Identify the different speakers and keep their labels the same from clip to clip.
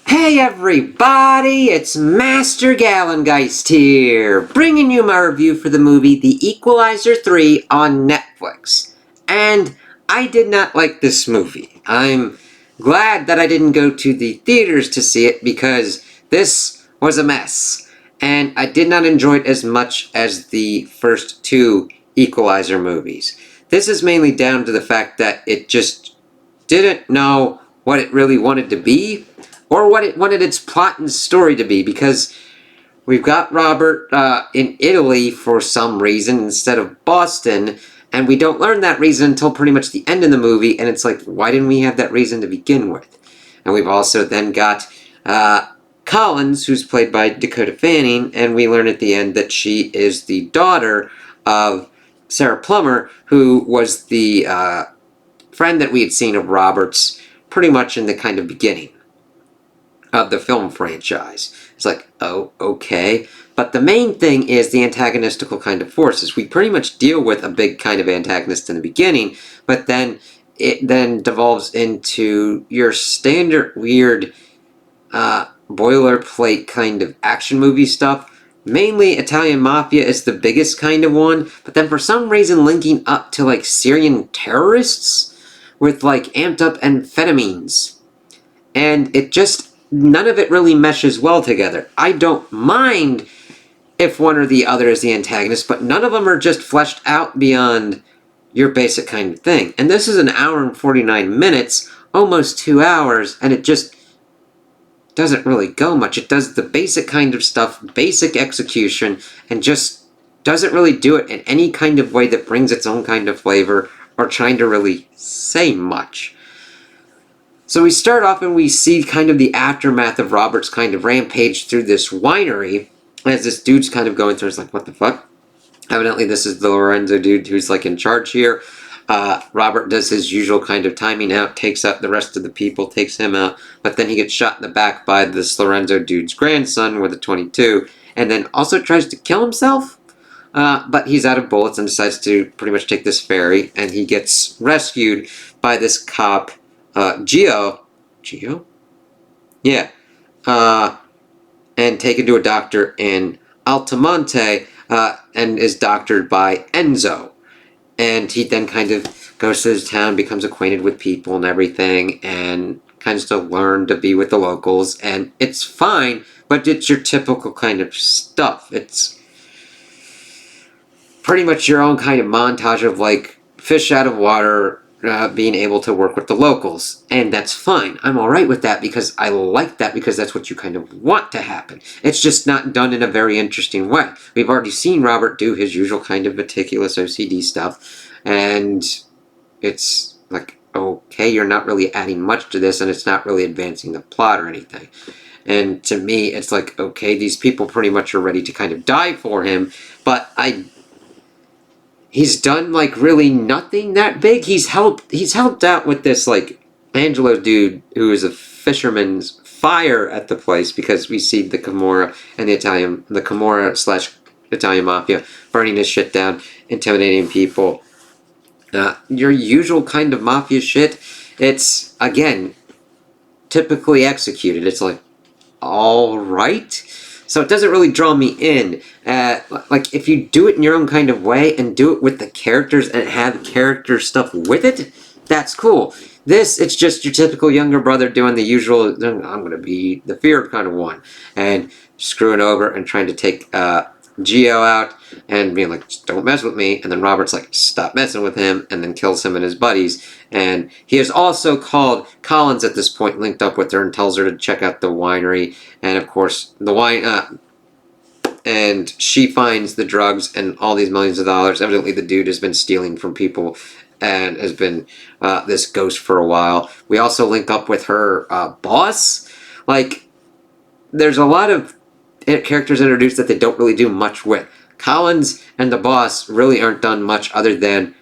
Speaker 1: Hey everybody, it's Master Gallengeist here, bringing you my review for the movie The Equalizer 3 on Netflix. And I did not like this movie. I'm glad that I didn't go to the theaters to see it because this was a mess. And I did not enjoy it as much as the first two Equalizer movies. This is mainly down to the fact that it just didn't know what it really wanted to be, or what it wanted its plot and story to be, because we've got Robert in Italy for some reason instead of Boston, and we don't learn that reason until pretty much the end of the movie, and it's like, why didn't we have that reason to begin with? And we've also then got Collins, who's played by Dakota Fanning, and we learn at the end that she is the daughter of Sarah Plummer, who was the friend that we had seen of Robert's pretty much in the kind of beginning of the film franchise. It's like, oh, okay. But the main thing is the antagonistical kind of forces. We pretty much deal with a big kind of antagonist in the beginning, but then it then devolves into your standard weird boilerplate kind of action movie stuff. Mainly Italian Mafia is the biggest kind of one, but then for some reason linking up to like Syrian terrorists with like amped up amphetamines. And it just, none of it really meshes well together. I don't mind if one or the other is the antagonist, but none of them are just fleshed out beyond your basic kind of thing. And this is an hour and 49 minutes, almost 2 hours, and it just doesn't really go much. It does the basic kind of stuff, basic execution, and just doesn't really do it in any kind of way that brings its own kind of flavor or trying to really say much. So we start off and we see kind of the aftermath of Robert's kind of rampage through this winery as this dude's kind of going through. It's like, what the fuck? Evidently this is the Lorenzo dude who's like in charge here. Robert does his usual kind of timing out, takes out the rest of the people, takes him out, but then he gets shot in the back by this Lorenzo dude's grandson with a .22, and then also tries to kill himself. But he's out of bullets and decides to pretty much take this ferry, and he gets rescued by this cop, Gio? Yeah. And taken to a doctor in Altamonte, and is doctored by Enzo. And he then kind of goes to his town, becomes acquainted with people and everything, and kind of to learn to be with the locals, and it's fine, but it's your typical kind of stuff. It's pretty much your own kind of montage of like fish out of water, being able to work with the locals, and that's fine. I'm alright with that because I like that, because that's what you kind of want to happen. It's just not done in a very interesting way. We've already seen Robert do his usual kind of meticulous OCD stuff, and it's like, okay, you're not really adding much to this, and it's not really advancing the plot or anything. And to me, it's like, okay, these people pretty much are ready to kind of die for him, but he's done like really nothing that big. He's helped out with this like Angelo dude who is a fisherman's fire at the place, because we see the Camorra and the Camorra / Italian Mafia burning his shit down, intimidating people. Your usual kind of mafia shit. It's again typically executed. It's like, all right. So it doesn't really draw me in. Like, if you do it in your own kind of way and do it with the characters and have character stuff with it, that's cool. This, it's just your typical younger brother doing the usual, I'm going to be the feared kind of one, and screwing over and trying to take Gio out and being like, don't mess with me, and then Robert's like, stop messing with him, and then kills him and his buddies. And he has also called Collins at this point, linked up with her, and tells her to check out the winery, and of course the wine and she finds the drugs and all these millions of dollars. Evidently the dude has been stealing from people and has been this ghost for a while. We also link up with her boss. Like, there's a lot of characters introduced that they don't really do much with. Collins and the boss really aren't done much other than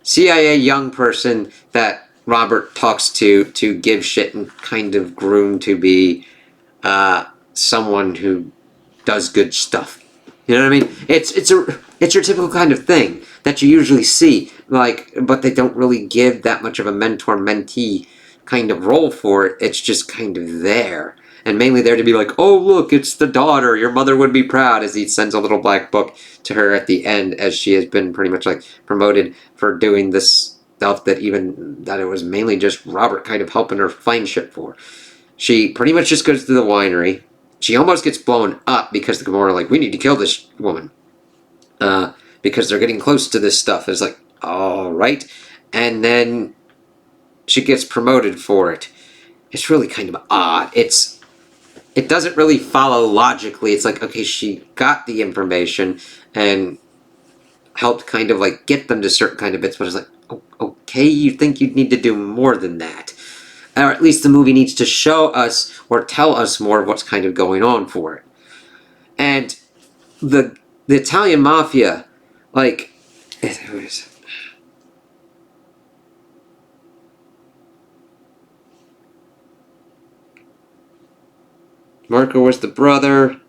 Speaker 1: CIA young person that Robert talks to give shit and kind of groom to be someone who does good stuff. You know what I mean? It's your typical kind of thing that you usually see, like, but they don't really give that much of a mentor-mentee kind of role for it. It's just kind of there. and mainly there to be like, oh look, it's the daughter, your mother would be proud, as he sends a little black book to her at the end, as she has been pretty much like promoted for doing this stuff that it was mainly just Robert kind of helping her find shit for. She pretty much just goes to the winery. She almost gets blown up because the Gamora are like, we need to kill this woman. Because they're getting close to this stuff. It's like, all right. And then she gets promoted for it. It's really kind of odd. It doesn't really follow logically. It's like, okay, she got the information and helped kind of like get them to certain kind of bits, but it's like, okay, you think you'd need to do more than that. Or at least the movie needs to show us or tell us more of what's kind of going on for it. And the Italian mafia, like, who is it? Marco was the brother.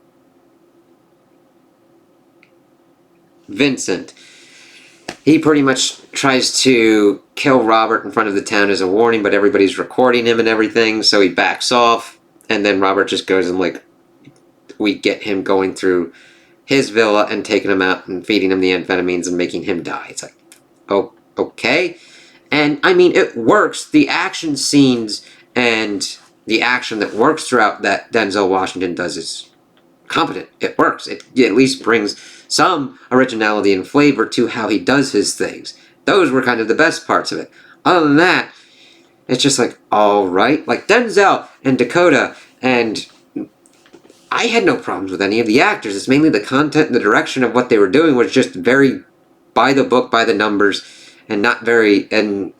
Speaker 1: Vincent. He pretty much tries to kill Robert in front of the town as a warning, but everybody's recording him and everything, so he backs off, and then Robert just goes and, like, we get him going through his villa and taking him out and feeding him the amphetamines and making him die. It's like, oh, okay. And, I mean, it works. The action scenes and the action that works throughout that Denzel Washington does is competent. It works. It at least brings some originality and flavor to how he does his things. Those were kind of the best parts of it. Other than that, it's just like, alright. Like Denzel and Dakota, and I had no problems with any of the actors. It's mainly the content and the direction of what they were doing was just very by the book, by the numbers, and not very, and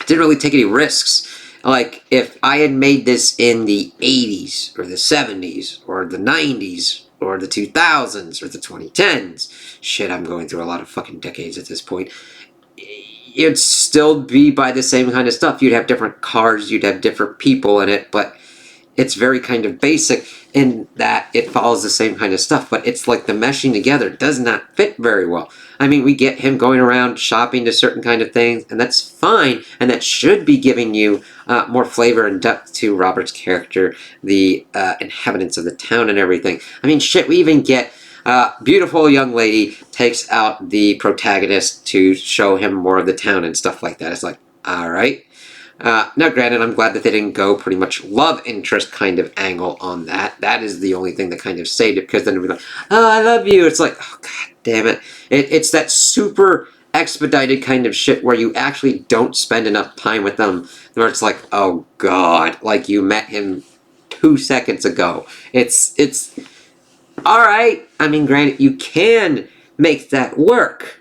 Speaker 1: didn't really take any risks. Like, if I had made this in the 80s, or the 70s, or the 90s, or the 2000s, or the 2010s, shit, I'm going through a lot of fucking decades at this point, it'd still be by the same kind of stuff. You'd have different cars, you'd have different people in it, but it's very kind of basic in that it follows the same kind of stuff, but it's like the meshing together does not fit very well. I mean, we get him going around shopping to certain kind of things, and that's fine, and that should be giving you more flavor and depth to Robert's character, the inhabitants of the town and everything. I mean, shit, we even get beautiful young lady takes out the protagonist to show him more of the town and stuff like that. It's like, alright. Now, granted, I'm glad that they didn't go pretty much love interest kind of angle on that. That is the only thing that kind of saved it, because then it'd be like, oh, I love you. It's like, oh, god damn it. It's that super expedited kind of shit where you actually don't spend enough time with them, where it's like, oh god, like you met him 2 seconds ago. It's alright. I mean, granted, you can make that work.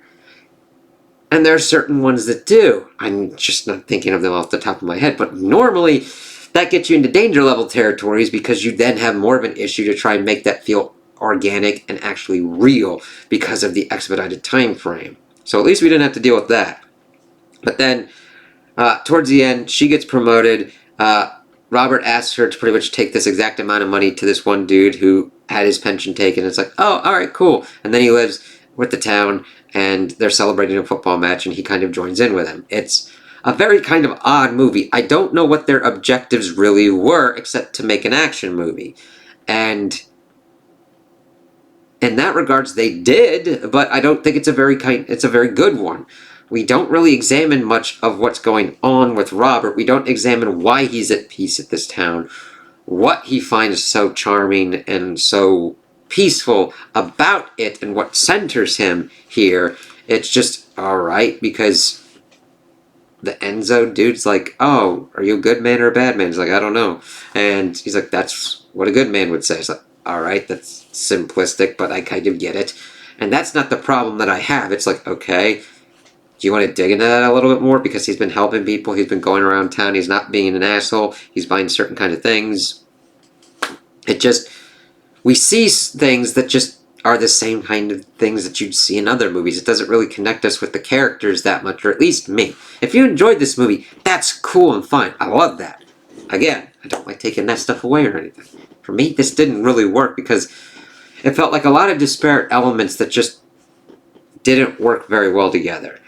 Speaker 1: And there are certain ones that do. I'm just not thinking of them off the top of my head. But normally, that gets you into danger level territories because you then have more of an issue to try and make that feel organic and actually real because of the expedited time frame. So at least we didn't have to deal with that. But then, towards the end, she gets promoted. Robert asks her to pretty much take this exact amount of money to this one dude who had his pension taken. It's like, oh, alright, cool. And then he lives with the town, and they're celebrating a football match, and he kind of joins in with him. It's a very kind of odd movie. I don't know what their objectives really were, except to make an action movie. And in that regards, they did, but I don't think it's a very good one. We don't really examine much of what's going on with Robert. We don't examine why he's at peace at this town, what he finds so charming and so peaceful about it, and what centers him here. It's just alright, because the Enzo dude's like, oh, are you a good man or a bad man? He's like, I don't know. And he's like, that's what a good man would say. It's like, alright, that's simplistic, but I kind of get it. And that's not the problem that I have. It's like, okay, do you want to dig into that a little bit more? Because he's been helping people, he's been going around town, he's not being an asshole, he's buying certain kind of things. It just, we see things that just are the same kind of things that you'd see in other movies. It doesn't really connect us with the characters that much, or at least me. If you enjoyed this movie, that's cool and fine. I love that. Again, I don't like taking that stuff away or anything. For me, this didn't really work because it felt like a lot of disparate elements that just didn't work very well together.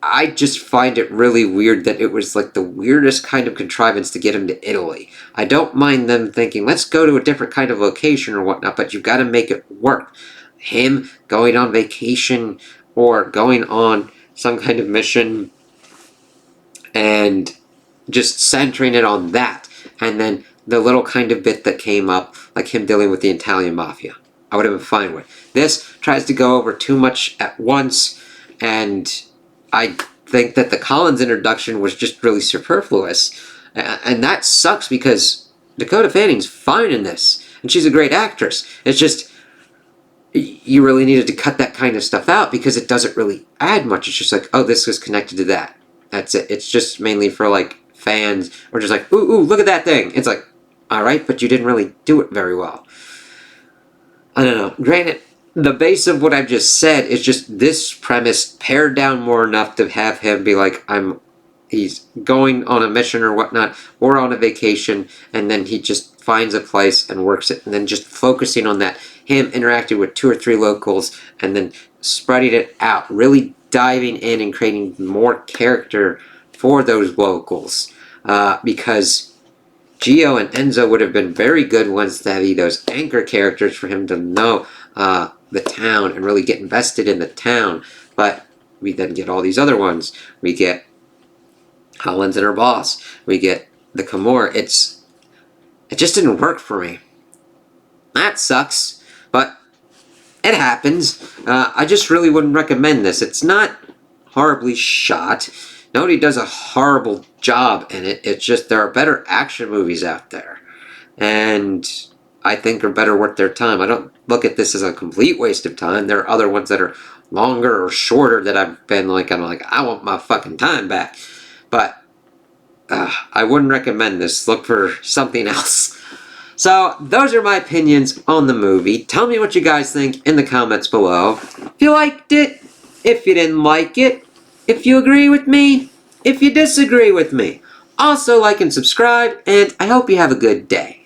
Speaker 1: I just find it really weird that it was like the weirdest kind of contrivance to get him to Italy. I don't mind them thinking, let's go to a different kind of location or whatnot, but you've got to make it work. Him going on vacation or going on some kind of mission and just centering it on that. And then the little kind of bit that came up, like him dealing with the Italian mafia, I would have been fine with. This tries to go over too much at once, and I think that the Collins introduction was just really superfluous. And that sucks because Dakota Fanning's fine in this, and she's a great actress. It's just, you really needed to cut that kind of stuff out because it doesn't really add much. It's just like, oh, this was connected to that. That's it. It's just mainly for, like, fans, or just like, ooh, look at that thing. It's like, alright, but you didn't really do it very well. I don't know. Granted, the base of what I've just said is just this premise pared down more enough to have him be like, he's going on a mission or whatnot, or on a vacation, and then he just finds a place and works it, and then just focusing on that, him interacting with 2 or 3 locals, and then spreading it out, really diving in and creating more character for those locals, because Gio and Enzo would have been very good ones to be those anchor characters for him to know the town and really get invested in the town. But we then get all these other ones. We get Collins and her boss. We get the Camorra. It just didn't work for me. That sucks, but it happens. I just really wouldn't recommend this. It's not horribly shot. Nobody does a horrible job in it. It's just there are better action movies out there, and I think are better worth their time. I don't look at this as a complete waste of time. There are other ones that are longer or shorter that I've been like, I want my fucking time back. But I wouldn't recommend this. Look for something else. So, those are my opinions on the movie. Tell me what you guys think in the comments below. If you liked it, if you didn't like it, if you agree with me, if you disagree with me. Also, like and subscribe, and I hope you have a good day.